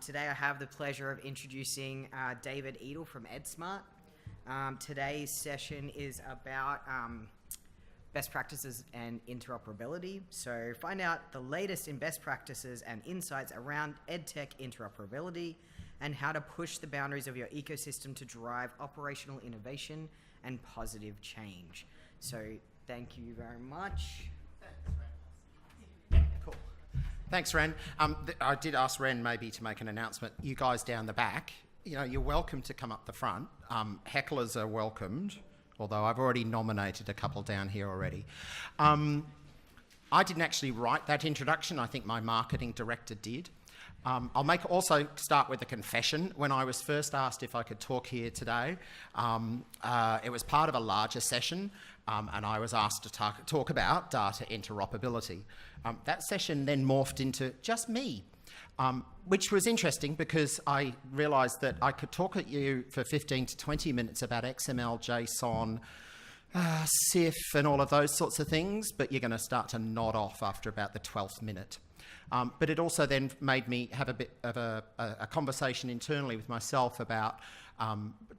Today I have the pleasure of introducing David Eedle from EdSmart. Today's session is about best practices and interoperability. So find out the latest in best practices and insights around edtech interoperability and how to push the boundaries of your ecosystem to drive operational innovation and positive change. So thank you very much. Cool. Thanks, Ren. I did ask Ren maybe to make an announcement. You guys down the back, you know, you're welcome to come up the front. Hecklers are welcomed, although I've already nominated a couple down here already. I didn't actually write that introduction. I think my marketing director did. I'll also start with a confession. When I was first asked if I could talk here today, it was part of a larger session, and I was asked to talk about data interoperability. That session then morphed into just me, which was interesting because I realised that I could talk at you for 15 to 20 minutes about XML, JSON, CIF and all of those sorts of things, but you're going to start to nod off after about the 12th minute. But it also then made me have a bit of a conversation internally with myself about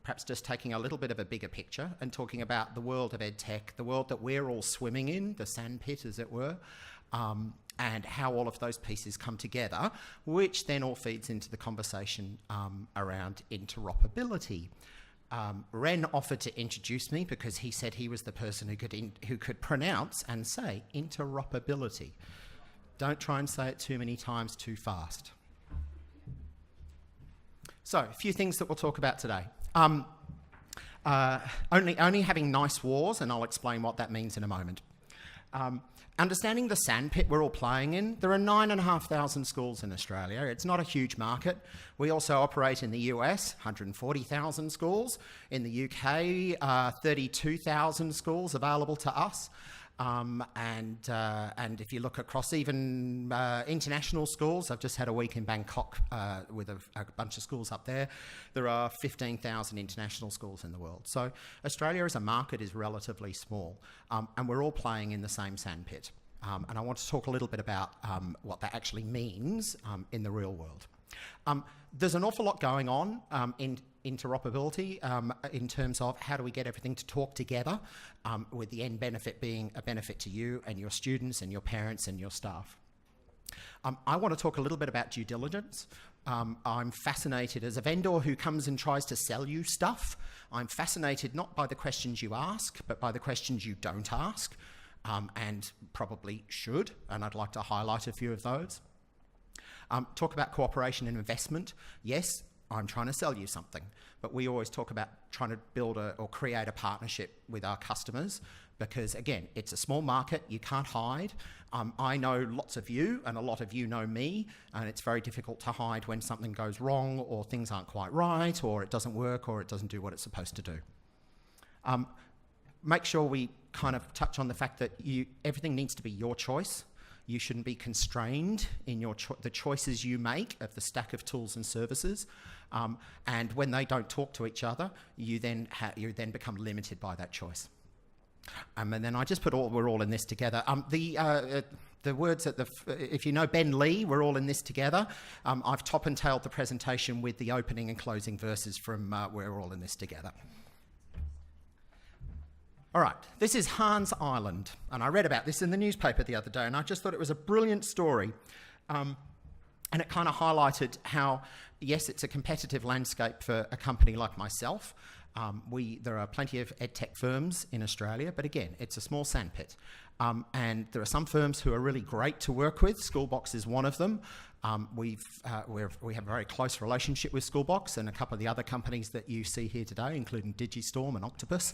perhaps just taking a little bit of a bigger picture and talking about the world of EdTech, the world that we're all swimming in, the sandpit as it were, and how all of those pieces come together, which then all feeds into the conversation around interoperability. Ren offered to introduce me because he said he was the person who could pronounce and say interoperability. Don't try and say it too many times too fast. So, a few things that we'll talk about today. Only having nice wars, and I'll explain what that means in a moment. Understanding the sandpit we're all playing in, there are 9,500 schools in Australia. It's not a huge market. We also operate in the US, 140,000 schools. In the UK, 32,000 schools available to us. And if you look across even international schools, I've just had a week in Bangkok with a bunch of schools up there. There are 15,000 international schools in the world. So Australia as a market is relatively small, and we're all playing in the same sandpit. And I want to talk a little bit about what that actually means in the real world. There's an awful lot going on in interoperability in terms of how do we get everything to talk together, with the end benefit being a benefit to you and your students and your parents and your staff. I want to talk a little bit about due diligence. I'm fascinated as a vendor who comes and tries to sell you stuff. I'm fascinated not by the questions you ask, but by the questions you don't ask, and probably should, and I'd like to highlight a few of those. Talk about cooperation and investment. Yes, I'm trying to sell you something, but we always talk about trying to build or create a partnership with our customers because, again, it's a small market, you can't hide. I know lots of you and a lot of you know me, and it's very difficult to hide when something goes wrong or things aren't quite right or it doesn't work or it doesn't do what it's supposed to do. Make sure we kind of touch on the fact that everything needs to be your choice. You shouldn't be constrained in the choices you make of the stack of tools and services. And when they don't talk to each other, you then become limited by that choice. And then I just put we're all in this together. The words at if you know Ben Lee, we're all in this together. I've top and tailed the presentation with the opening and closing verses from We're All in This Together. All right, this is Hans Island, and I read about this in the newspaper the other day, and I just thought it was a brilliant story, and it kind of highlighted how, yes, it's a competitive landscape for a company like myself. There are plenty of edtech firms in Australia, but again, it's a small sandpit, and there are some firms who are really great to work with. Schoolbox is one of them. We have a very close relationship with Schoolbox and a couple of the other companies that you see here today, including Digistorm and Octopus.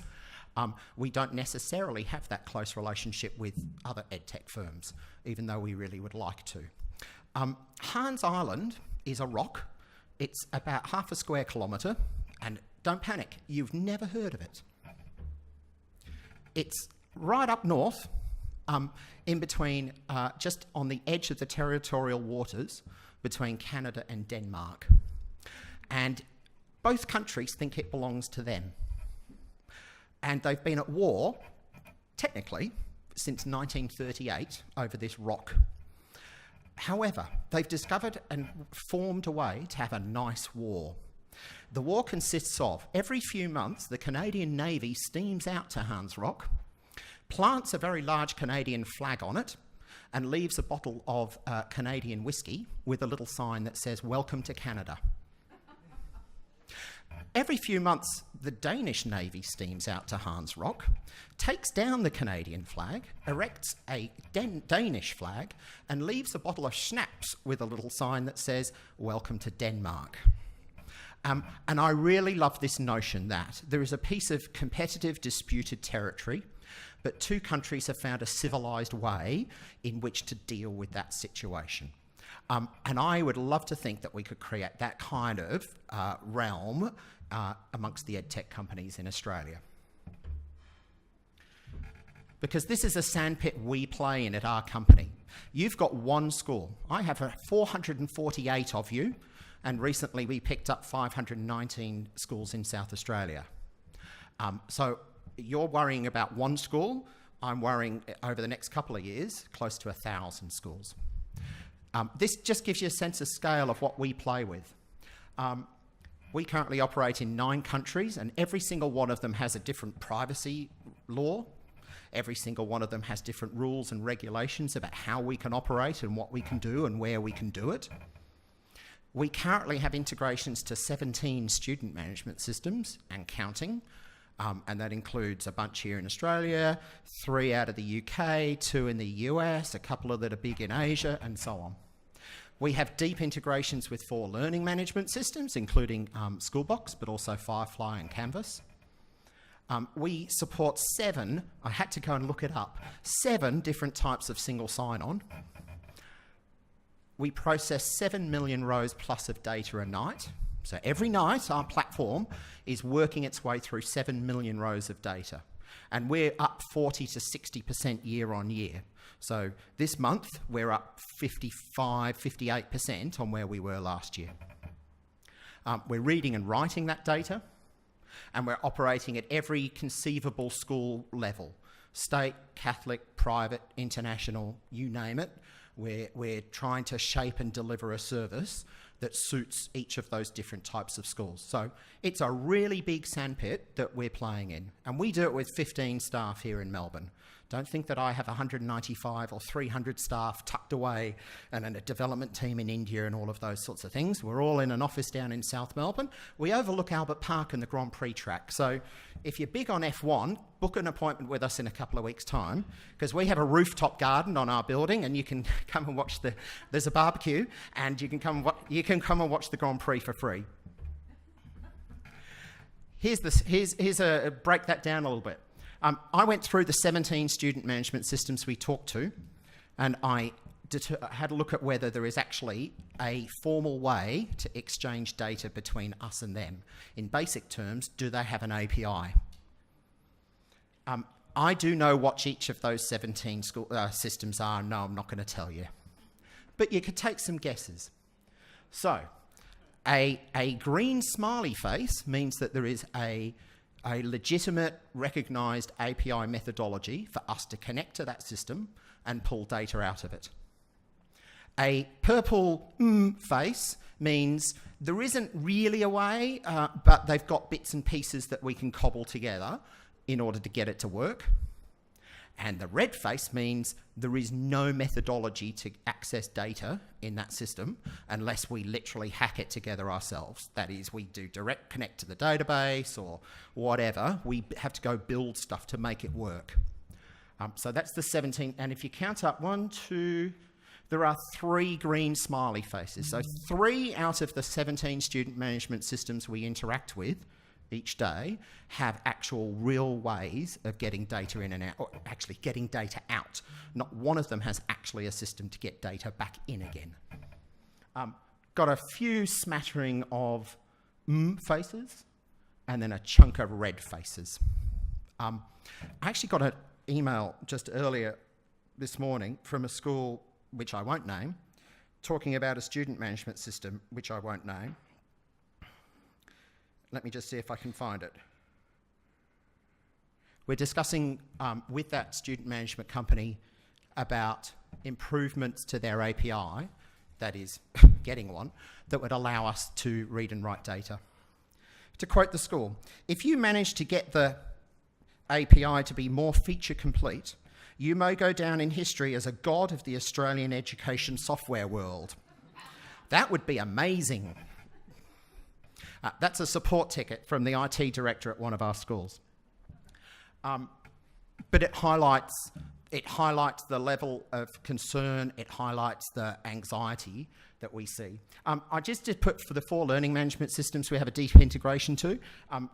We don't necessarily have that close relationship with other edtech firms, even though we really would like to. Hans Island is a rock. It's about half a square kilometre, and don't panic, you've never heard of it. It's right up north, in between, just on the edge of the territorial waters between Canada and Denmark. And both countries think it belongs to them. And they've been at war, technically, since 1938 over this rock. However, they've discovered and formed a way to have a nice war. The war consists of, every few months, the Canadian Navy steams out to Hans Rock, plants a very large Canadian flag on it, and leaves a bottle of Canadian whiskey with a little sign that says, "Welcome to Canada." Every few months, the Danish Navy steams out to Hans Rock, takes down the Canadian flag, erects a Danish flag, and leaves a bottle of schnapps with a little sign that says, "Welcome to Denmark." And I really love this notion that there is a piece of competitive disputed territory, but two countries have found a civilised way in which to deal with that situation. And I would love to think that we could create that kind of realm amongst the edtech companies in Australia. Because this is a sandpit we play in at our company. You've got one school. I have 448 of you, and recently we picked up 519 schools in South Australia. So you're worrying about one school. I'm worrying over the next couple of years, close to 1,000 schools. This just gives you a sense of scale of what we play with. We currently operate in 9 countries, and every single one of them has a different privacy law. Every single one of them has different rules and regulations about how we can operate and what we can do and where we can do it. We currently have integrations to 17 student management systems and counting, and that includes a bunch here in Australia, 3 out of the UK, 2 in the US, a couple of that are big in Asia, and so on. We have deep integrations with 4 learning management systems, including Schoolbox, but also Firefly and Canvas. We support 7, I had to go and look it up, 7 different types of single sign-on. We process 7 million rows plus of data a night. So every night our platform is working its way through 7 million rows of data. And we're up 40 to 60% year on year. So this month we're up 55, 58% on where we were last year. We're reading and writing that data, and we're operating at every conceivable school level. State, Catholic, private, international, you name it. We're trying to shape and deliver a service that suits each of those different types of schools. So it's a really big sandpit that we're playing in, and we do it with 15 staff here in Melbourne. Don't think that I have 195 or 300 staff tucked away and a development team in India and all of those sorts of things. We're all in an office down in South Melbourne. We overlook Albert Park and the Grand Prix track. So if you're big on F1, book an appointment with us in a couple of weeks' time, because we have a rooftop garden on our building, and you can come and watch there's a barbecue, and you can come and watch the Grand Prix for free. Here's a break that down a little bit. I went through the 17 student management systems we talked to, and I had a look at whether there is actually a formal way to exchange data between us and them. In basic terms, do they have an API? I do know what each of those 17 systems are. No, I'm not going to tell you. But you could take some guesses. So, a green smiley face means that there is a legitimate, recognised API methodology for us to connect to that system and pull data out of it. A purple face means there isn't really a way, but they've got bits and pieces that we can cobble together in order to get it to work. And the red face means there is no methodology to access data in that system unless we literally hack it together ourselves. That is, we do direct connect to the database or whatever. We have to go build stuff to make it work. So that's the 17. And if you count up 1, 2, there are 3 green smiley faces. So 3 out of the 17 student management systems we interact with each day have actual real ways of getting data in and out, or actually getting data out. Not one of them has actually a system to get data back in again. Got a few smattering of faces and then a chunk of red faces. I actually got an email just earlier this morning from a school which I won't name, talking about a student management system which I won't name. Let me just see if I can find it. We're discussing with that student management company about improvements to their API, that is, getting one, that would allow us to read and write data. To quote the school, if you manage to get the API to be more feature complete, you may go down in history as a god of the Australian education software world. That would be amazing. That's a support ticket from the IT director at one of our schools. But it highlights the level of concern, it highlights the anxiety that we see. I just did put for the 4 learning management systems we have a deep integration to.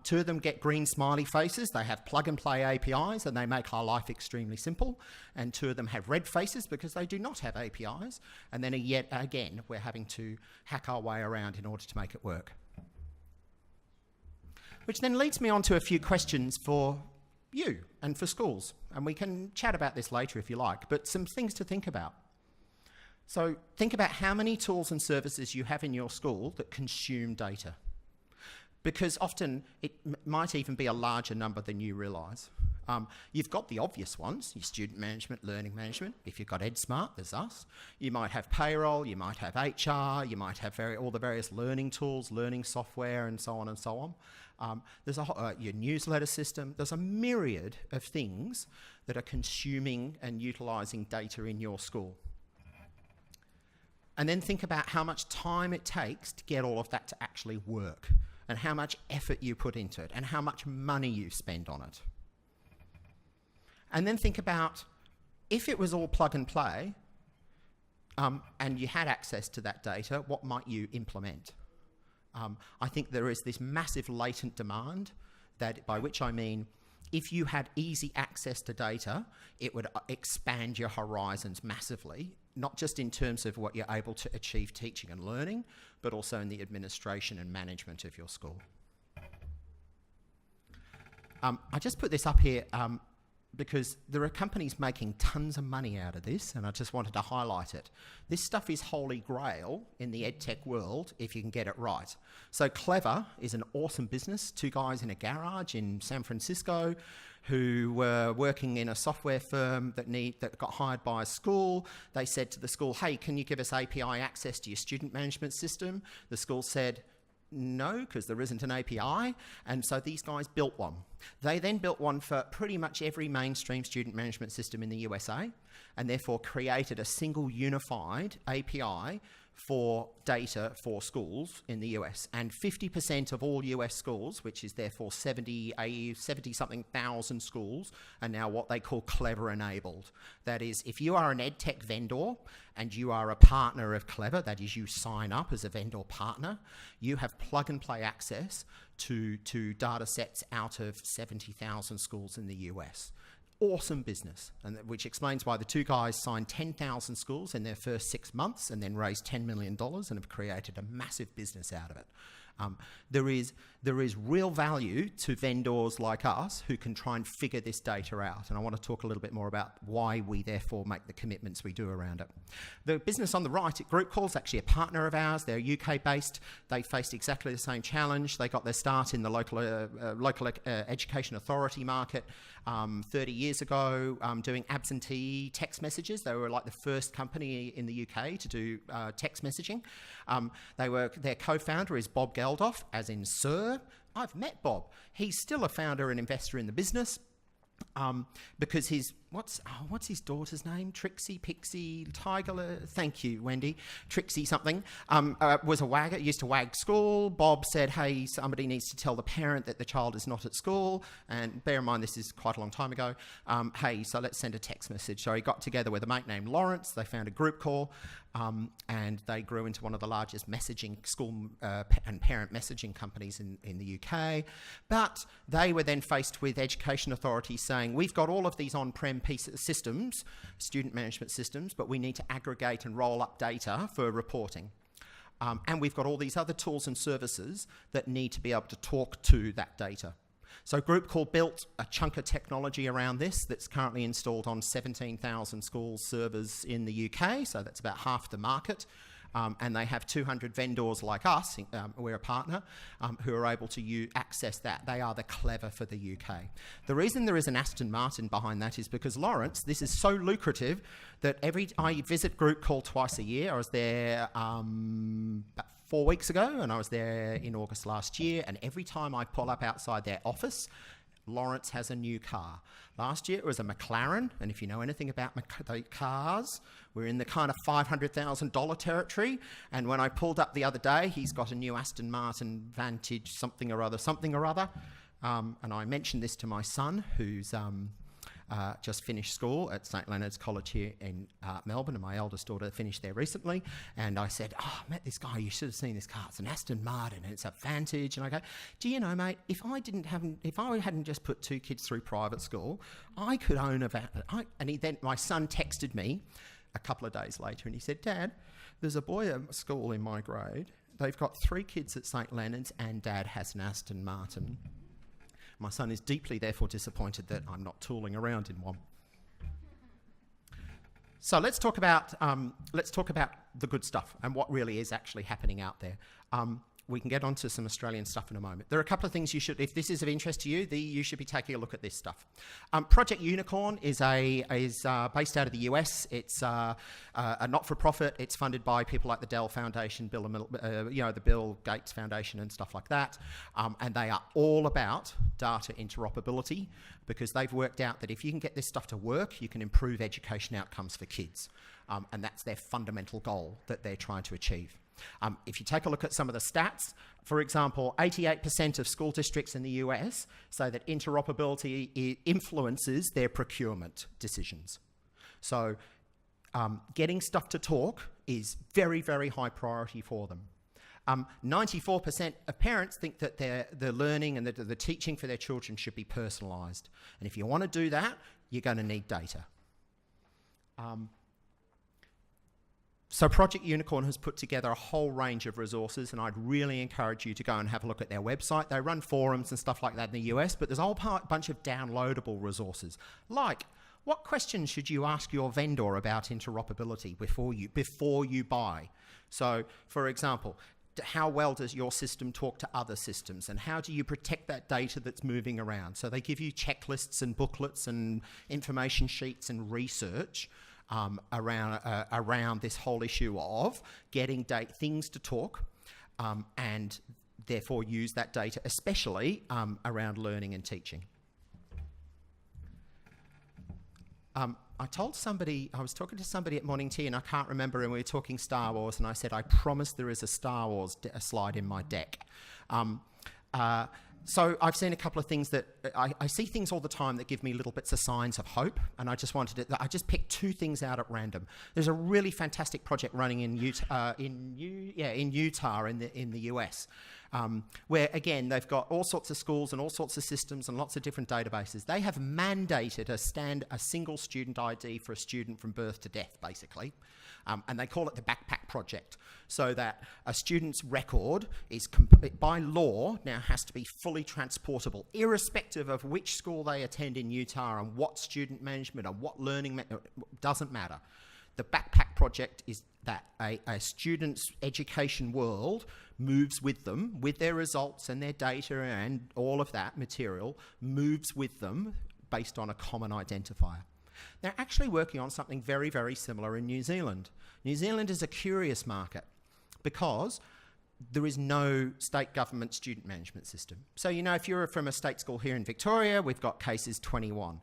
2 of them get green smiley faces. They have plug and play APIs and they make our life extremely simple. And 2 of them have red faces because they do not have APIs. And then yet again, we're having to hack our way around in order to make it work. Which then leads me on to a few questions for you and for schools. And we can chat about this later if you like, but some things to think about. So think about how many tools and services you have in your school that consume data. Because often it might even be a larger number than you realise. You've got the obvious ones, your student management, learning management. If you've got EdSmart, there's us. You might have payroll, you might have HR, you might have all the various learning tools, learning software, and so on and so on. There's your newsletter system. There's a myriad of things that are consuming and utilising data in your school. And then think about how much time it takes to get all of that to actually work, and how much effort you put into it, and how much money you spend on it. And then think about, if it was all plug and play, and you had access to that data, what might you implement? I think there is this massive latent demand, by which I mean, if you had easy access to data, it would expand your horizons massively, not just in terms of what you're able to achieve teaching and learning, but also in the administration and management of your school. I just put this up here because there are companies making tons of money out of this, and I just wanted to highlight it. This stuff is holy grail in the edtech world if you can get it right. So Clever is an awesome business, 2 guys in a garage in San Francisco who were working in a software firm that got hired by a school. They said to the school, hey, can you give us API access to your student management system? The school said, no, because there isn't an API, and so these guys built one. They then built one for pretty much every mainstream student management system in the USA, and therefore created a single unified API for data for schools in the US. And 50% of all US schools, which is therefore 70-something thousand schools, are now what they call Clever enabled. That is, if you are an edtech vendor and you are a partner of Clever, that is, you sign up as a vendor partner, you have plug and play access to data sets out of 70,000 schools in the US. Awesome business, and which explains why the 2 guys signed 10,000 schools in their first 6 months and then raised $10 million and have created a massive business out of it. There is real value to vendors like us who can try and figure this data out, and I want to talk a little bit more about why we therefore make the commitments we do around it. The business on the right, Group Call, is actually a partner of ours. They're UK based. They faced exactly the same challenge. They got their start in the local education authority market 30 years ago, doing absentee text messages. They were like the first company in the UK to do text messaging. Their co-founder is Bob Geldof, as in Sir. I've met Bob. He's still a founder and investor in the business because what's his daughter's name? Trixie, Pixie, Tiger. Thank you, Wendy. Trixie something was a wagger. Used to wag school. Bob said, "Hey, somebody needs to tell the parent that the child is not at school." And bear in mind, this is quite a long time ago. Hey, so let's send a text message. So he got together with a mate named Lawrence. They found a Group Call, and they grew into one of the largest messaging school and parent messaging companies in the UK. But they were then faced with education authorities saying, "We've got all of these on-prem systems, student management systems, but we need to aggregate and roll up data for reporting. And we've got all these other tools and services that need to be able to talk to that data." So Group Call built a chunk of technology around this that's currently installed on 17,000 schools servers in the UK, so that's about half the market. and they have 200 vendors like us, we're a partner, who are able to access that. They are the clever for the UK. The reason there is an Aston Martin behind that is because Lawrence, this is so lucrative that I visit Group Call twice a year. I was there about 4 weeks ago, and I was there in August last year, and every time I pull up outside their office, Lawrence has a new car. Last year it was a McLaren, and if you know anything about the cars, we're in the kind of $500,000 territory, and when I pulled up the other day, he's got a new Aston Martin Vantage something or other, and I mentioned this to my son, who's just finished school at St Leonard's College here in Melbourne, and my eldest daughter finished there recently, and I said, I met this guy, you should have seen this car, it's an Aston Martin and it's a Vantage. And I go, do you know, mate, if I hadn't just put 2 kids through private school, I could own a van. And my son texted me a couple of days later and he said, Dad, there's a boy at school in my grade, they've got 3 kids at St Leonard's and Dad has an Aston Martin. My son is deeply, therefore, disappointed that I'm not tooling around in one. So let's talk about the good stuff and what really is actually happening out there. We can get onto some Australian stuff in a moment. There are a couple of things you should, if this is of interest to you, you should be taking a look at this stuff. Project Unicorn is based out of the US. It's a not-for-profit. It's funded by people like the Dell Foundation, the Bill Gates Foundation and stuff like that. And they are all about data interoperability because they've worked out that if you can get this stuff to work, you can improve education outcomes for kids. And that's their fundamental goal that they're trying to achieve. If you take a look at some of the stats, for example, 88% of school districts in the US say that interoperability influences their procurement decisions. So getting stuff to talk is very, very high priority for them. 94% of parents think that the learning and the teaching for their children should be personalised. And if you want to do that, you're going to need data. So Project Unicorn has put together a whole range of resources, and I'd really encourage you to go and have a look at their website. They run forums and stuff like that in the US, but there's a whole bunch of downloadable resources. Like, what questions should you ask your vendor about interoperability before you buy? So, for example, how well does your system talk to other systems, and how do you protect that data that's moving around? So they give you checklists and booklets and information sheets and research around this whole issue of getting things to talk and therefore use that data, especially around learning and teaching. I was talking to somebody at morning tea, and I can't remember, and we were talking Star Wars, and I said, I promise there is a Star Wars slide in my deck. So I've seen a couple of things that I see things all the time that give me little bits of signs of hope, and I just picked 2 things out at random. There's a really fantastic project running in Utah in the US, where again they've got all sorts of schools and all sorts of systems and lots of different databases. They have mandated a single student ID for a student from birth to death, basically. And they call it the Backpack Project, so that a student's record is, by law, now has to be fully transportable, irrespective of which school they attend in Utah and what student management and what learning, doesn't matter. The Backpack Project is that a student's education world moves with them, with their results and their data and all of that material, moves with them based on a common identifier. They're actually working on something very, very similar in New Zealand. New Zealand is a curious market because there is no state government student management system. So, you know, if you're from a state school here in Victoria, we've got Cases 21.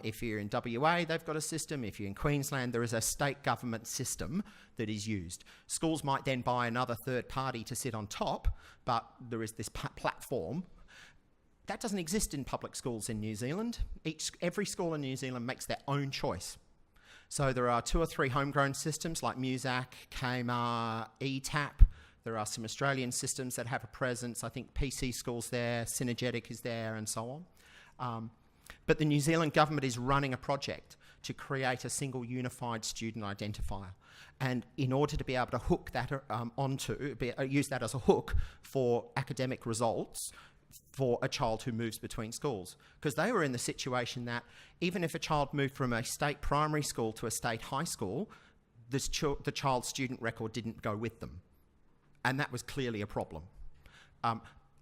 If you're in WA, they've got a system. If you're in Queensland, there is a state government system that is used. Schools might then buy another third party to sit on top, but there is this platform. That doesn't exist in public schools in New Zealand. Every school in New Zealand makes their own choice. So there are 2 or 3 homegrown systems like Musac, Kmart, ETAP. There are some Australian systems that have a presence. I think PC School's there, Synergetic is there, and so on. But the New Zealand government is running a project to create a single unified student identifier. And in order to be able to hook that use that as a hook for academic results for a child who moves between schools. Because they were in the situation that even if a child moved from a state primary school to a state high school, the child's student record didn't go with them. And that was clearly a problem.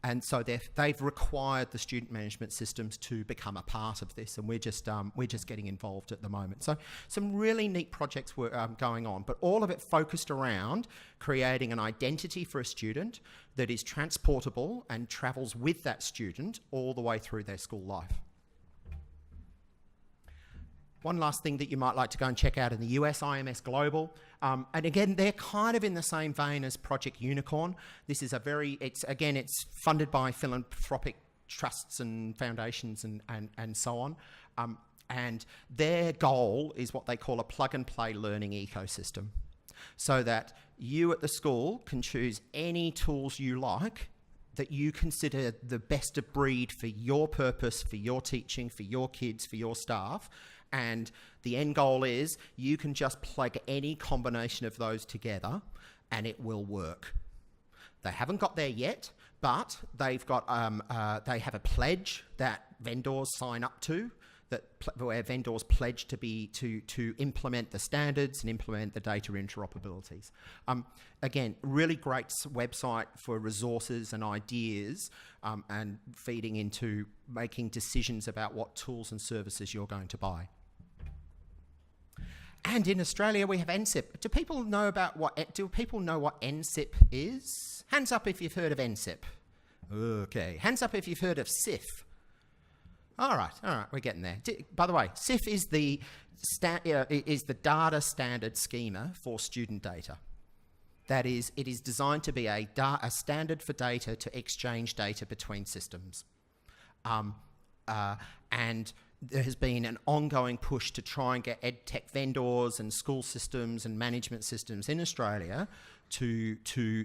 And so they've required the student management systems to become a part of this, and we're just getting involved at the moment. So some really neat projects were going on, but all of it focused around creating an identity for a student that is transportable and travels with that student all the way through their school life. One last thing that you might like to go and check out in the US, IMS Global. And again, they're kind of in the same vein as Project Unicorn. This is it's funded by philanthropic trusts and foundations and so on. And their goal is what they call a plug-and-play learning ecosystem, so that you at the school can choose any tools you like that you consider the best of breed for your purpose, for your teaching, for your kids, for your staff. And the end goal is you can just plug any combination of those together and it will work. They haven't got there yet, but they've got they have a pledge that vendors sign up to, where vendors pledge to implement the standards and implement the data interoperabilities. Again, really great website for resources and ideas, and feeding into making decisions about what tools and services you're going to buy. And in Australia, we have NSIP. Do people know what NSIP is? Hands up if you've heard of NSIP. Okay. Hands up if you've heard of SIF. All right, we're getting there. By the way, SIF is the data standard schema for student data. That is, it is designed to be a standard for data to exchange data between systems. And there has been an ongoing push to try and get edtech vendors and school systems and management systems in Australia to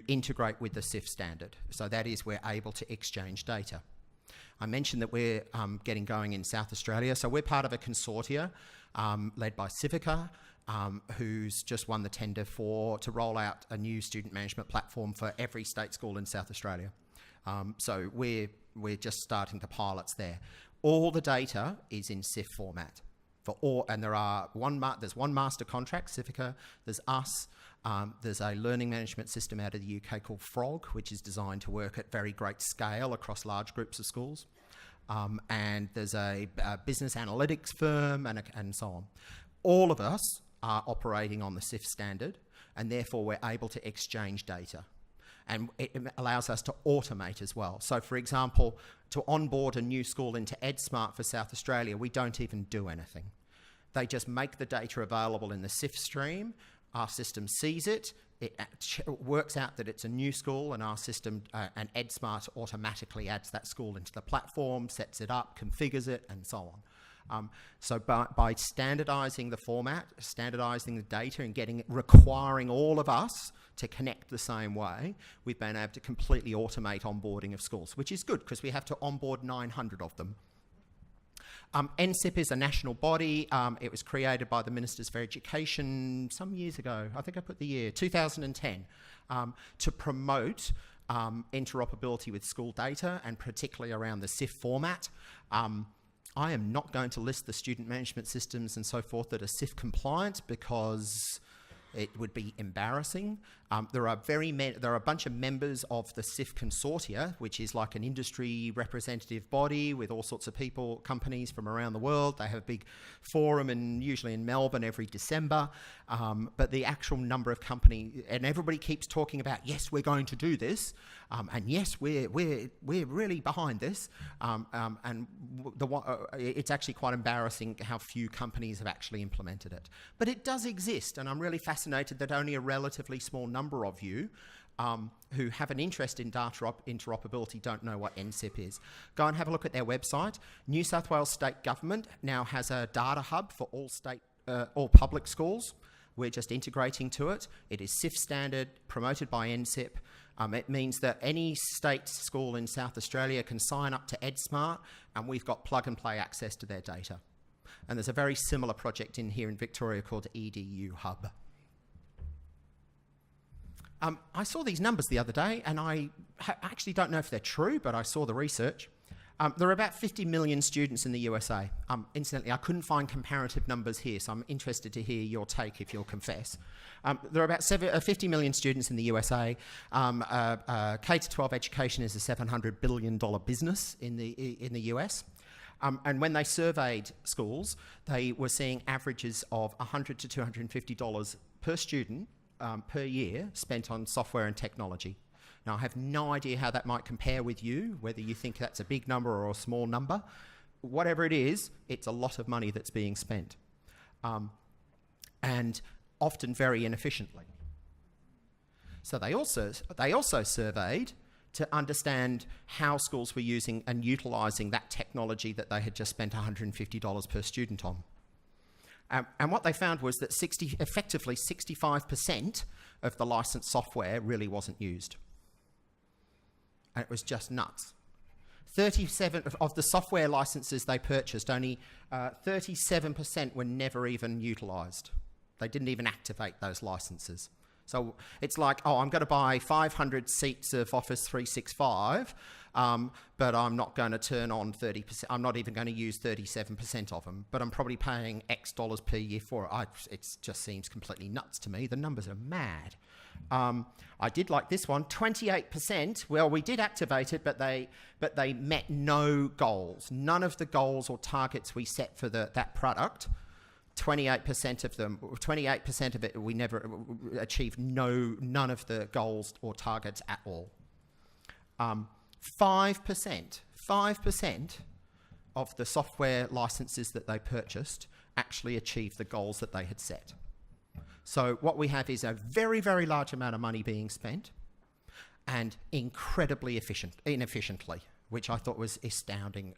integrate with the SIF standard. So that is, we're able to exchange data. I mentioned that we're getting going in South Australia. So we're part of a consortia led by Civica, who's just won the tender to roll out a new student management platform for every state school in South Australia. So we're just starting the pilots there. All the data is in SIF format and there's one master contract, Civica, there's us, there's a learning management system out of the UK called Frog, which is designed to work at very great scale across large groups of schools. And there's a business analytics firm and so on. All of us are operating on the SIF standard, and therefore we're able to exchange data. And it allows us to automate as well. So, for example, to onboard a new school into EdSmart for South Australia, we don't even do anything. They just make the data available in the SIF stream. Our system sees it. It works out that it's a new school, and our system and EdSmart automatically adds that school into the platform, sets it up, configures it, and so on. So by standardising the format, standardising the data, and requiring all of us to connect the same way, we've been able to completely automate onboarding of schools, which is good because we have to onboard 900 of them. NSIP is a national body. It was created by the Ministers for Education some years ago. I think I put the year, 2010, to promote interoperability with school data, and particularly around the SIF format. I am not going to list the student management systems and so forth that are SIF compliant because it would be embarrassing. There are a bunch of members of the SIF consortia, which is like an industry representative body with all sorts of people, companies from around the world. They have a big forum, usually in Melbourne every December. But the actual number of companies, and everybody keeps talking about, yes, we're going to do this, and yes, we're really behind this. It's actually quite embarrassing how few companies have actually implemented it. But it does exist, and I'm really fascinated that only a relatively small number of you who have an interest in data interoperability don't know what NSIP is. Go and have a look at their website. New South Wales State Government now has a data hub for all public schools. We're just integrating to it. It is SIF standard, promoted by NSIP. It means that any state school in South Australia can sign up to EdSmart, and we've got plug-and-play access to their data. And there's a very similar project here in Victoria called EDU Hub. I saw these numbers the other day, and I actually don't know if they're true, but I saw the research. There are about 50 million students in the USA. Incidentally, I couldn't find comparative numbers here, so I'm interested to hear your take if you'll confess. There are about 50 million students in the USA. K-12 education is a $700 billion business in the US. And when they surveyed schools, they were seeing averages of $100 to $250 per student per year spent on software and technology. Now, I have no idea how that might compare with you, whether you think that's a big number or a small number. Whatever it is, it's a lot of money that's being spent, and often very inefficiently. So they also surveyed to understand how schools were using and utilising that technology that they had just spent $150 per student on. And what they found was that effectively 65% of the licensed software really wasn't used. And it was just nuts. 37 of the software licenses they purchased, only 37% were never even utilised. They didn't even activate those licenses. So it's like, oh, I'm going to buy 500 seats of Office 365, but I'm not going to turn on 30%. I'm not even going to use 37% of them, but I'm probably paying X dollars per year for it. It just seems completely nuts to me. The numbers are mad. I did like this one, 28%. Well, we did activate it, but they met no goals. None of the goals or targets we set for that product. 28% of them, 28% of it, we never achieved none of the goals or targets at all. 5% of the software licenses that they purchased actually achieved the goals that they had set. So what we have is a very, very large amount of money being spent and incredibly inefficiently, which I thought was astounding.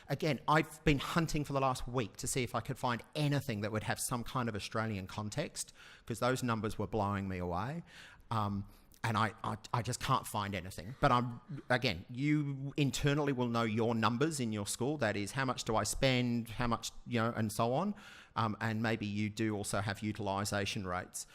Again, I've been hunting for the last week to see if I could find anything that would have some kind of Australian context, because those numbers were blowing me away. And I just can't find anything. But again, you internally will know your numbers in your school. That is, how much do I spend, how much, and so on. And maybe you do also have utilisation rates.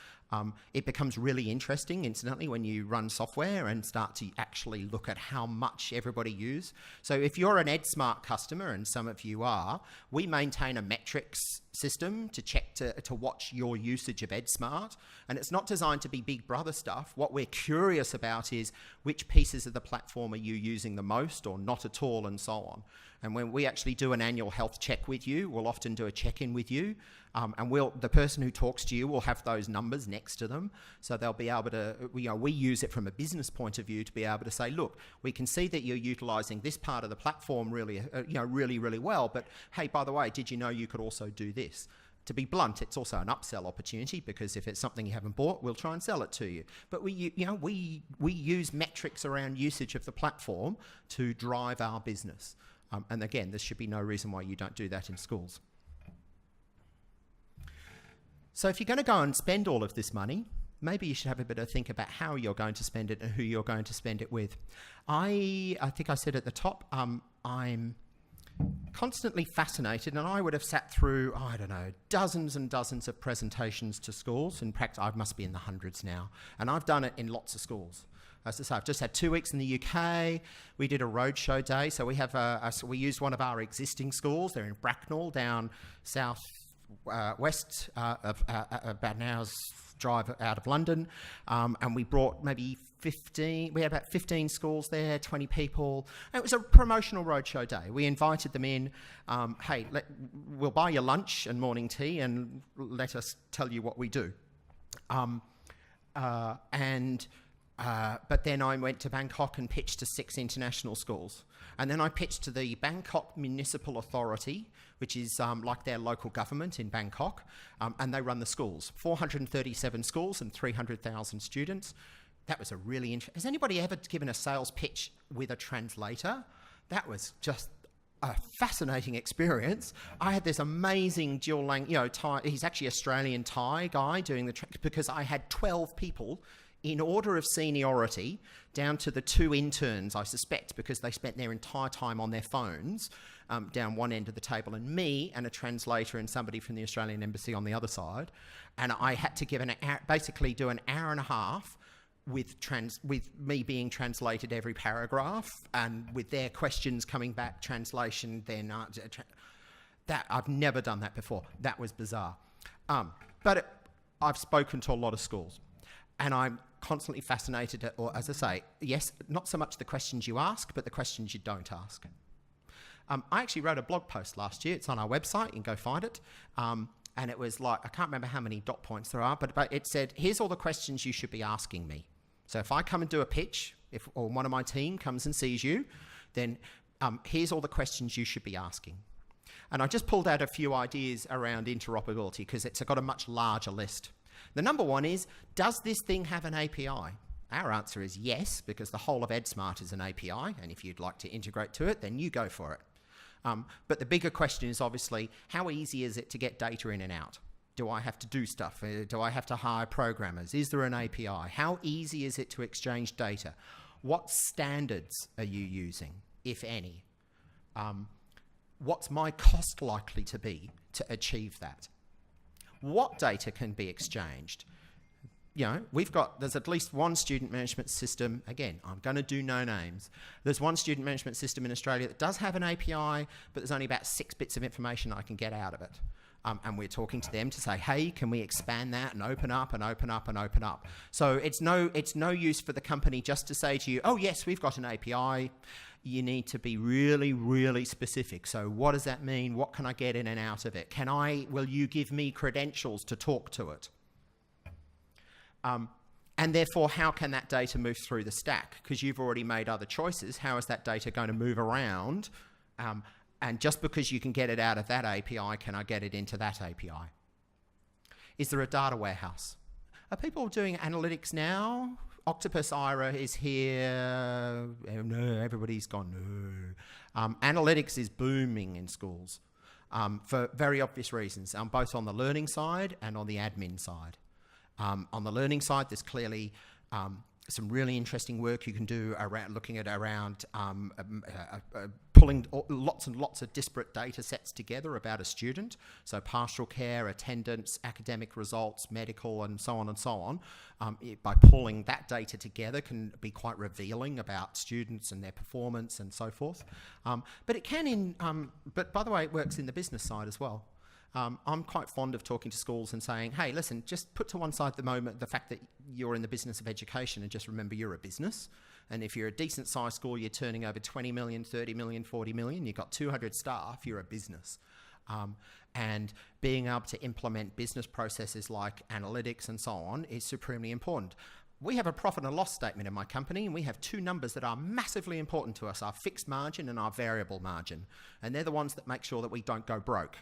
It becomes really interesting, incidentally, when you run software and start to actually look at how much everybody uses. So if you're an EdSmart customer, and some of you are, we maintain a metrics system to check to watch your usage of EdSmart. And it's not designed to be Big Brother stuff. What we're curious about is which pieces of the platform are you using the most or not at all, and so on. And when we actually do an annual health check with you, we'll often do a check-in with you, and the person who talks to you will have those numbers next to them, so they'll be able to, we use it from a business point of view to be able to say, look, we can see that you're utilising this part of the platform really, really, really well, but hey, by the way, did you know you could also do this? To be blunt, it's also an upsell opportunity, because if it's something you haven't bought, we'll try and sell it to you. But we use metrics around usage of the platform to drive our business. And again, there should be no reason why you don't do that in schools. So if you're going to go and spend all of this money, maybe you should have a bit of a think about how you're going to spend it and who you're going to spend it with. I think I said at the top, I'm constantly fascinated, and I would have sat through, dozens and dozens of presentations to schools. In practice, I must be in the hundreds now, and I've done it in lots of schools. As I say, I've just had 2 weeks in the UK. We did a roadshow day, so we have we used one of our existing schools. They're in Bracknell, down south west, about an hour's drive out of London, and we brought maybe 15. We had about 15 schools there, 20 people. And it was a promotional roadshow day. We invited them in. Hey, we'll buy you lunch and morning tea, and let us tell you what we do. But then I went to Bangkok and pitched to 6 international schools. And then I pitched to the Bangkok Municipal Authority, which is like their local government in Bangkok, and they run the schools. 437 schools and 300,000 students. That was a really interesting... Has anybody ever given a sales pitch with a translator? That was just a fascinating experience. I had this amazing dual language, Thai, he's actually Australian Thai guy doing because I had 12 people in order of seniority, down to the 2 interns, I suspect, because they spent their entire time on their phones, down one end of the table, and me and a translator and somebody from the Australian Embassy on the other side. And I had to give basically do an hour and a half with me being translated every paragraph, and with their questions coming back, translation, then that I've never done that before. That was bizarre. I've spoken to a lot of schools, and I'm constantly fascinated at, or as I say, yes, not so much the questions you ask, but the questions you don't ask. I actually wrote a blog post last year. It's on our website. You can go find it. And it was like, I can't remember how many dot points there are, but it said, here's all the questions you should be asking me. So if I come and do a pitch, or one of my team comes and sees you, then here's all the questions you should be asking. And I just pulled out a few ideas around interoperability because it's got a much larger list. The number one is, does this thing have an API? Our answer is yes, because the whole of EdSmart is an API, and if you'd like to integrate to it, then you go for it. But the bigger question is obviously, how easy is it to get data in and out? Do I have to do stuff? Do I have to hire programmers? Is there an API? How easy is it to exchange data? What standards are you using, if any? What's my cost likely to be to achieve that? What data can be exchanged? You know, there's at least one student management system. Again, I'm going to do no names. There's one student management system in Australia that does have an API, but there's only about 6 bits of information I can get out of it. And we're talking to them to say, hey, can we expand that and open up and open up and open up? So it's no use for the company just to say to you, oh yes, we've got an API. You need to be really, really specific. So what does that mean? What can I get in and out of it? Will you give me credentials to talk to it? And therefore, how can that data move through the stack? Because you've already made other choices. How is that data going to move around? And just because you can get it out of that API, can I get it into that API? Is there a data warehouse? Are people doing analytics now? Octopus IRA is here. No, everybody's gone, no. Analytics is booming in schools for very obvious reasons, both on the learning side and on the admin side. On the learning side, there's clearly some really interesting work you can do around pulling lots and lots of disparate data sets together about a student. So pastoral care, attendance, academic results, medical, and so on and so on. By pulling that data together can be quite revealing about students and their performance and so forth. But by the way, it works in the business side as well. I'm quite fond of talking to schools and saying, hey, listen, just put to one side the fact that you're in the business of education, and just remember you're a business. And if you're a decent sized school, you're turning over 20 million, 30 million, 40 million, you've got 200 staff, you're a business. And being able to implement business processes like analytics and so on is supremely important. We have a profit and loss statement in my company, and we have 2 numbers that are massively important to us, our fixed margin and our variable margin. And they're the ones that make sure that we don't go broke,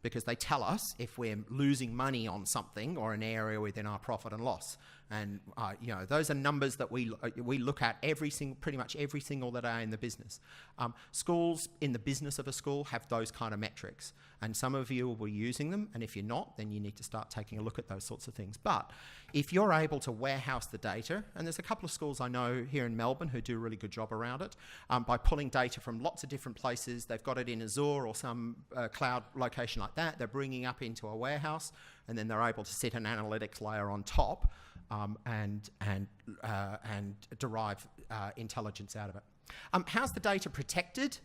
because they tell us if we're losing money on something or an area within our profit and loss. And those are numbers that we look at pretty much every single day in the business. Schools in the business of a school have those kind of metrics, and some of you will be using them, and if you're not, then you need to start taking a look at those sorts of things. But if you're able to warehouse the data, and there's a couple of schools I know here in Melbourne who do a really good job around it, by pulling data from lots of different places, they've got it in Azure or some cloud location like that, they're bringing up into a warehouse, and then they're able to set an analytics layer on top and derive intelligence out of it. How's the data protected?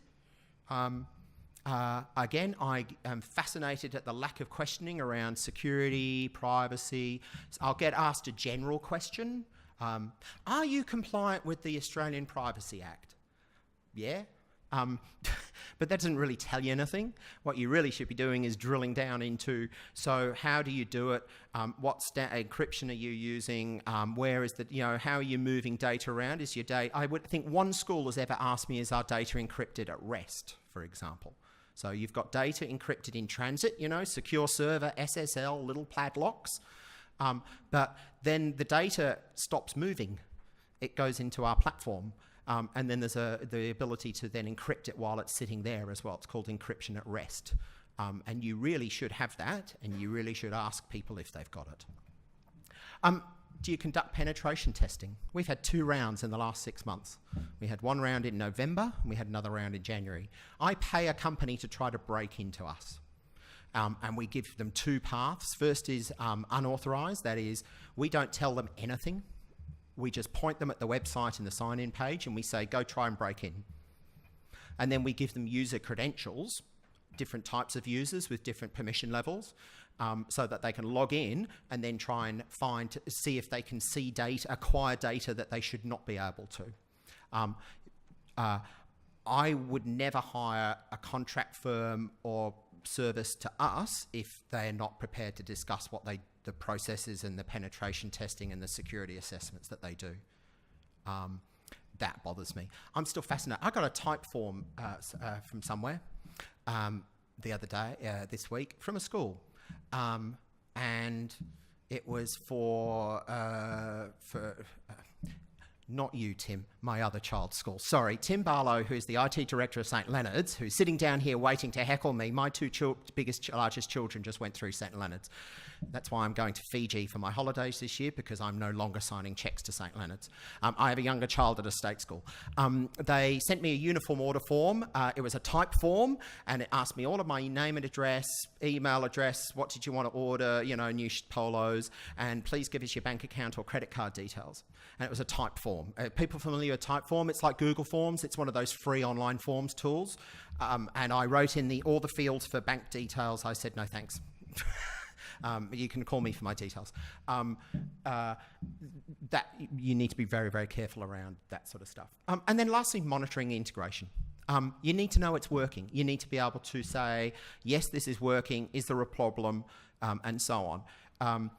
Again, I am fascinated at the lack of questioning around security, privacy. So I'll get asked a general question. Are you compliant with the Australian Privacy Act? Yeah. But that doesn't really tell you anything. What you really should be doing is drilling down into, so how do you do it? What encryption are you using? Where is how are you moving data around? Is your data? I would think one school has ever asked me, is our data encrypted at rest, for example? So you've got data encrypted in transit, secure server, SSL, little padlocks. But then the data stops moving. It goes into our platform. And then there's the ability to then encrypt it while it's sitting there as well. It's called encryption at rest. And you really should have that, and you really should ask people if they've got it. Do you conduct penetration testing? We've had 2 rounds in the last 6 months. We had 1 round in November, and we had another round in January. I pay a company to try to break into us. And we give them 2 paths. First is unauthorised. That is, we don't tell them anything. We just point them at the website and the sign-in page and we say, go try and break in. And then we give them user credentials, different types of users with different permission levels, so that they can log in and then try and see if they can see data, acquire data that they should not be able to. I would never hire a contract firm or service to us if they're not prepared to discuss what the processes and the penetration testing and the security assessments that they do. That bothers me. I'm still fascinated. I got a type form from somewhere the other day, this week, from a school. And it was for not you, Tim, my other child's school. Sorry, Tim Barlow, who's the IT director of St Leonard's, who's sitting down here waiting to heckle me. My two largest children just went through St Leonard's. That's why I'm going to Fiji for my holidays this year, because I'm no longer signing cheques to St Leonard's. I have a younger child at a state school. They sent me a uniform order form. It was a type form, and it asked me all of my name and address, email address, what did you want to order, new polos, and please give us your bank account or credit card details. And it was a type form. People familiar with type form? It's like Google Forms. It's one of those free online forms tools. And I wrote in all the fields for bank details. I said, no, thanks. You can call me for my details. That you need to be very, very careful around that sort of stuff. And then lastly, monitoring integration. You need to know it's working. You need to be able to say, yes, this is working. Is there a problem? And so on.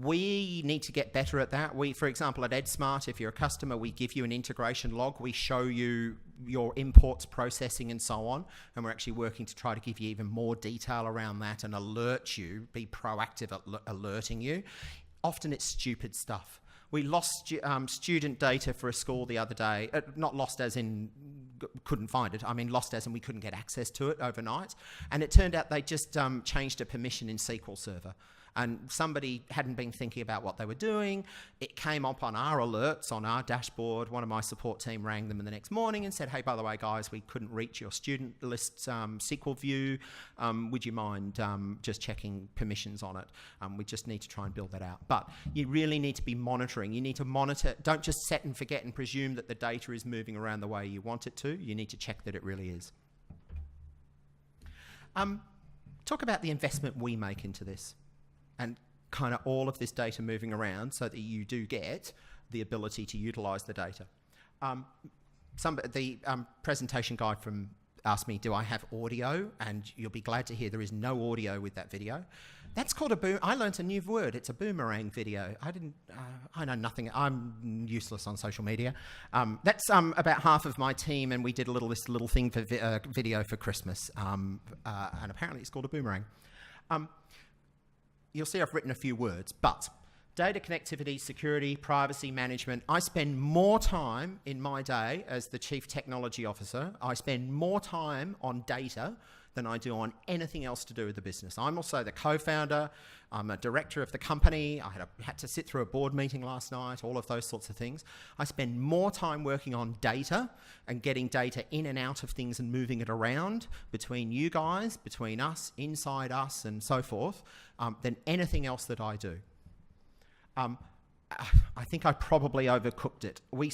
We need to get better at that. For example, at EdSmart, if you're a customer, we give you an integration log. We show you your imports, processing, and so on. And we're actually working to try to give you even more detail around that and alert you, be proactive at alerting you. Often it's stupid stuff. We lost student data for a school the other day. Not lost as in couldn't find it. I mean lost as in we couldn't get access to it overnight. And it turned out they just changed a permission in SQL Server. And somebody hadn't been thinking about what they were doing. It came up on our alerts, on our dashboard. One of my support team rang them in the next morning and said, hey, by the way, guys, we couldn't reach your student list SQL view. Would you mind just checking permissions on it? We just need to try and build that out. But you really need to be monitoring. You need to monitor. Don't just set and forget and presume that the data is moving around the way you want it to. You need to check that it really is. Talk about the investment we make into this. And kind of all of this data moving around so that you do get the ability to utilise the data. The presentation guy asked me, do I have audio? And you'll be glad to hear there is no audio with that video. That's called a boom. I learnt a new word. It's a boomerang video. I know nothing. I'm useless on social media. That's about half of my team, and we did this little thing for video for Christmas. And apparently it's called a boomerang. You'll see I've written a few words, but data connectivity, security, privacy management. I spend more time in my day as the Chief Technology Officer. I spend more time on data than I do on anything else to do with the business. I'm also the co-founder. I'm a director of the company. I had to sit through a board meeting last night, all of those sorts of things. I spend more time working on data and getting data in and out of things and moving it around between you guys, between us, inside us, and so forth, than anything else that I do. I think I probably overcooked it. We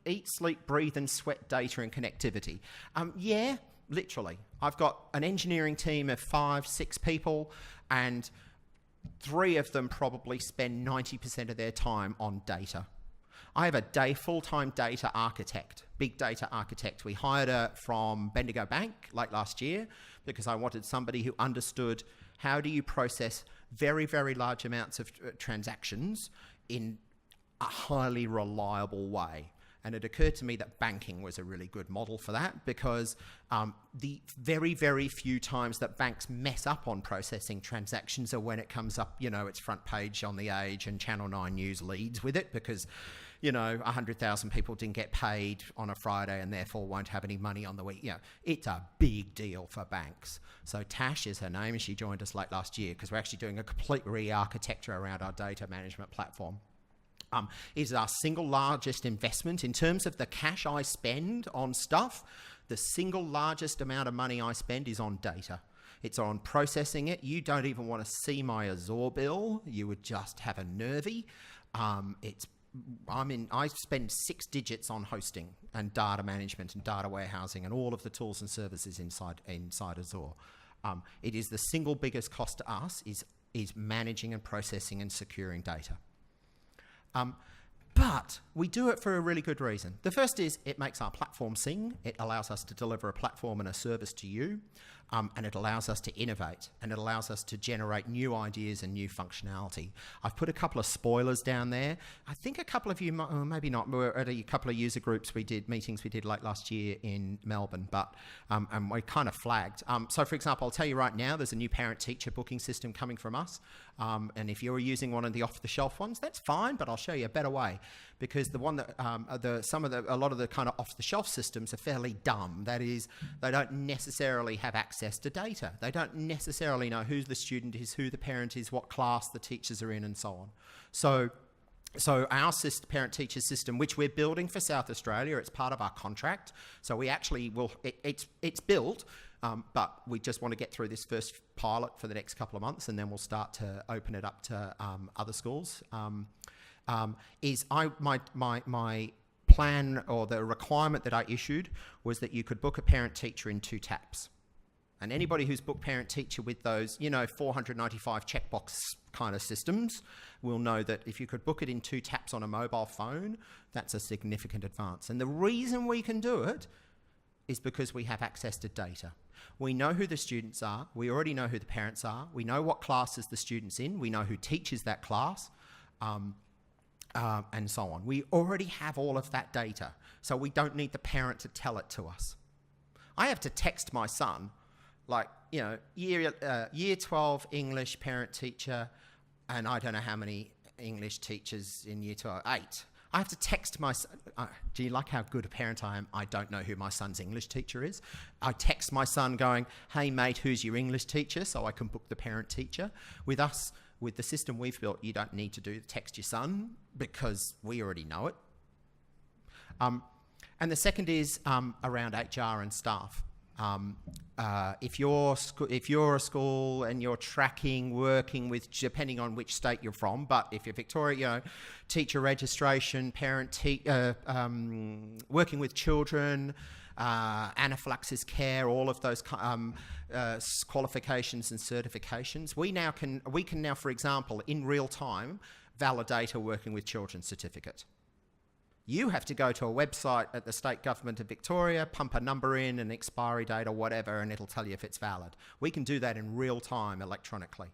eat, sleep, breathe, and sweat data and connectivity. Yeah, literally. I've got an engineering team of 5-6 people, and 3 of them probably spend 90% of their time on data. I have a full-time data architect, big data architect. We hired her from Bendigo Bank late last year because I wanted somebody who understood how do you process very, very large amounts of transactions in a highly reliable way. And it occurred to me that banking was a really good model for that because the very, very few times that banks mess up on processing transactions are when it comes up, it's front page on The Age and Channel 9 News leads with it because, 100,000 people didn't get paid on a Friday and therefore won't have any money on the week. It's a big deal for banks. So Tash is her name, and she joined us late last year because we're actually doing a complete re-architecture around our data management platform. Is our single largest investment in terms of the cash I spend on stuff. The single largest amount of money I spend is on data. It's on processing it. You don't even want to see my Azure bill. You would just have a nervy. It's I spend 6 digits on hosting and data management and data warehousing and all of the tools and services inside Azure. It is the single biggest cost to us is managing and processing and securing data. But we do it for a really good reason. The first is it makes our platform sing. It allows us to deliver a platform and a service to you, and it allows us to innovate, and it allows us to generate new ideas and new functionality. I've put a couple of spoilers down there. I think a couple of you, maybe not, were at a couple of user groups meetings we did late last year in Melbourne, but and we kind of flagged. So for example, I'll tell you right now, there's a new parent-teacher booking system coming from us. And if you're using one of the off-the-shelf ones, that's fine, but I'll show you a better way, because the one that a lot of the kind of off-the-shelf systems are fairly dumb. That is, they don't necessarily have access to data. They don't necessarily know who the student is, who the parent is, what class the teachers are in, and so on. So our parent-teacher system, which we're building for South Australia, it's part of our contract. So we actually will. It's built. But we just want to get through this first pilot for the next couple of months, and then we'll start to open it up to other schools. My plan, or the requirement that I issued, was that you could book a parent-teacher in 2 taps. And anybody who's booked parent-teacher with those, 495 checkbox kind of systems will know that if you could book it in 2 taps on a mobile phone, that's a significant advance. And the reason we can do it is because we have access to data. We know who the students are. We already know who the parents are. We know what classes the student's in. We know who teaches that class, and so on. We already have all of that data, so we don't need the parent to tell it to us. I have to text my son, year 12 English parent-teacher, and I don't know how many English teachers in year 12, 8. I have to text my son. Do you like how good a parent I am? I don't know who my son's English teacher is. I text my son going, hey mate, who's your English teacher? So I can book the parent teacher. With us, with the system we've built, you don't need to text your son, because we already know it. And the second is around HR and staff. If you're a school and you're working with, depending on which state you're from, but if you're Victoria, teacher registration, working with children, anaphylaxis care, all of those qualifications and certifications, we can now, for example, in real time, validate a working with children certificate. You have to go to a website at the state government of Victoria, pump a number in, an expiry date or whatever, and it'll tell you if it's valid. We can do that in real time electronically.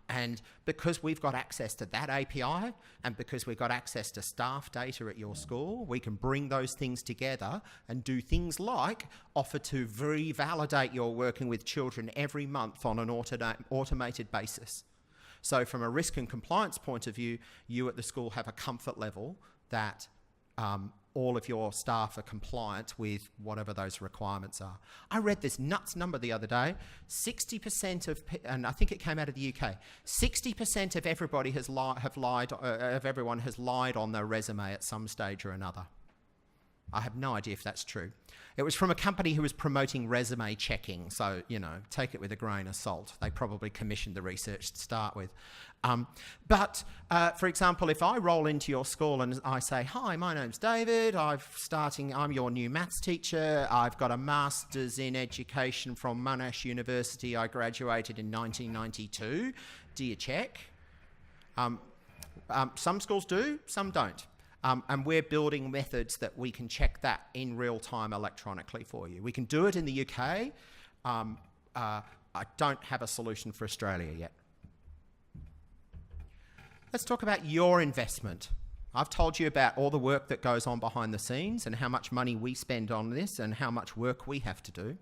And because we've got access to that API, and because we've got access to staff data at your school, we can bring those things together and do things like offer to revalidate your working with children every month on an automated basis. So from a risk and compliance point of view, you at the school have a comfort level that all of your staff are compliant with whatever those requirements are. I read this nuts number the other day. 60% and I think it came out of the UK, 60% of everybody everyone has lied on their resume at some stage or another. I have no idea if that's true. It was from a company who was promoting resume checking, so, take it with a grain of salt. They probably commissioned the research to start with. But for example, if I roll into your school and I say, hi, my name's David, I'm your new maths teacher, I've got a master's in education from Monash University, I graduated in 1992, do you check? Some schools do, some don't. And we're building methods that we can check that in real time electronically for you. We can do it in the UK. I don't have a solution for Australia yet. Let's talk about your investment. I've told you about all the work that goes on behind the scenes and how much money we spend on this and how much work we have to do.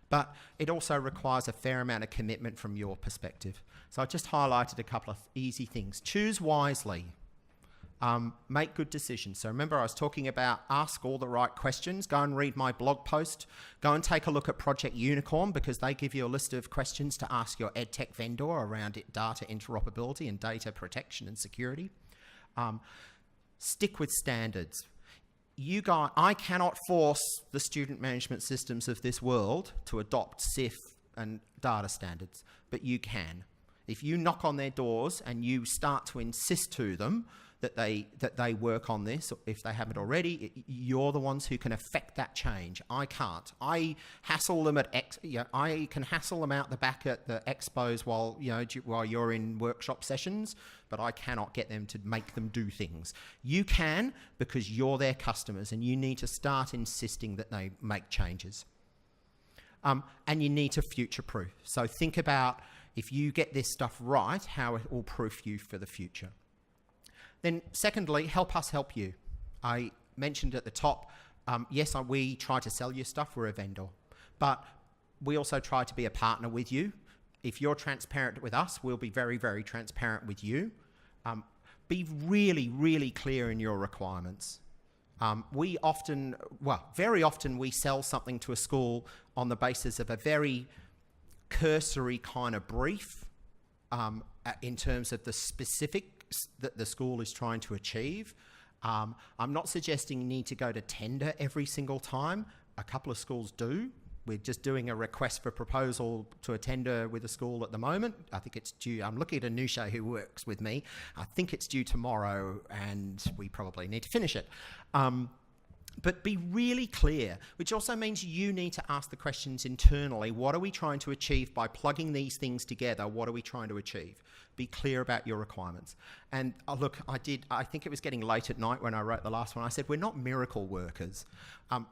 But it also requires a fair amount of commitment from your perspective. So I just highlighted a couple of easy things. Choose wisely. Make good decisions. So remember, I was talking about ask all the right questions. Go and read my blog post. Go and take a look at Project Unicorn, because they give you a list of questions to ask your edtech vendor around data interoperability and data protection and security. Stick with standards. I cannot force the student management systems of this world to adopt CIF and data standards, but you can. If you knock on their doors and you start to insist to them that they work on this, if they haven't already. You're the ones who can affect that change. I can't. I hassle them I can hassle them out the back at the expos while you're in workshop sessions, but I cannot get them to make them do things. You can, because you're their customers, and you need to start insisting that they make changes. And you need to future-proof. So think about, if you get this stuff right, how it will proof you for the future. Then secondly, help us help you. I mentioned at the top, yes, we try to sell you stuff, we're a vendor, but we also try to be a partner with you. If you're transparent with us, we'll be very, very transparent with you. Be really, really clear in your requirements. Very often we sell something to a school on the basis of a very cursory kind of brief in terms of the specifics that the school is trying to achieve. I'm not suggesting you need to go to tender every single time. A couple of schools do. We're just doing a request for proposal to a tender with a school at the moment. I think it's due. I'm looking at Anusha, who works with me. I think it's due tomorrow, and we probably need to finish it. But be really clear, which also means you need to ask the questions internally. What are we trying to achieve by plugging these things together? What are we trying to achieve? Be clear about your requirements. And look, I think it was getting late at night when I wrote the last one. I said, we're not miracle workers.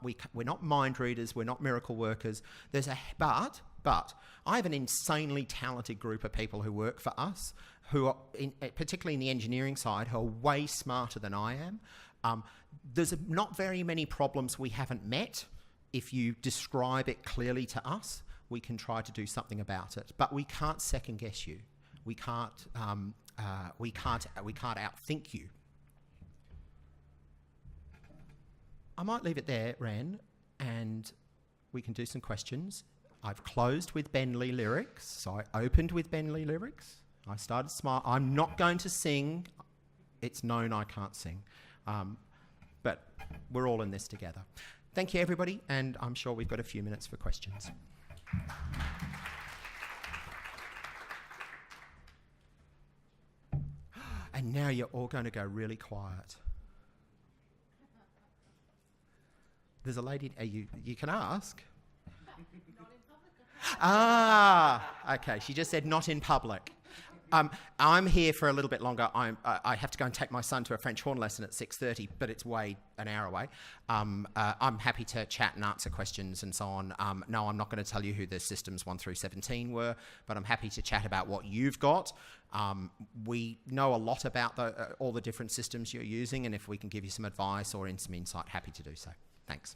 We're not mind readers. We're not miracle workers. But I have an insanely talented group of people who work for us, who are, particularly in the engineering side, who are way smarter than I am. There's not very many problems we haven't met. If you describe it clearly to us, we can try to do something about it. But we can't second guess you. We can't outthink you. I might leave it there, Ren, and we can do some questions. I've closed with Ben Lee lyrics, so I opened with Ben Lee lyrics. I started smart. I'm not going to sing. It's known I can't sing. But we're all in this together. Thank you, everybody, and I'm sure we've got a few minutes for questions. And now you're all going to go really quiet. There's a lady, you can ask. Not in public. Okay, she just said not in public. I'm here for a little bit longer. I have to go and take my son to a French horn lesson at 6:30, but it's way an hour away. I'm happy to chat and answer questions and so on. No, I'm not going to tell you who the systems 1 through 17 were, but I'm happy to chat about what you've got. We know a lot about all the different systems you're using, and if we can give you some advice or some insight, happy to do so. Thanks.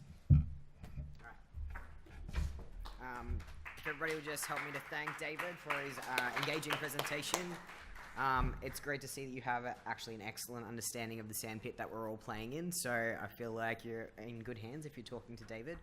If everybody would just help me to thank David for his engaging presentation. It's great to see that you have actually an excellent understanding of the sandpit that we're all playing in, so I feel like you're in good hands if you're talking to David.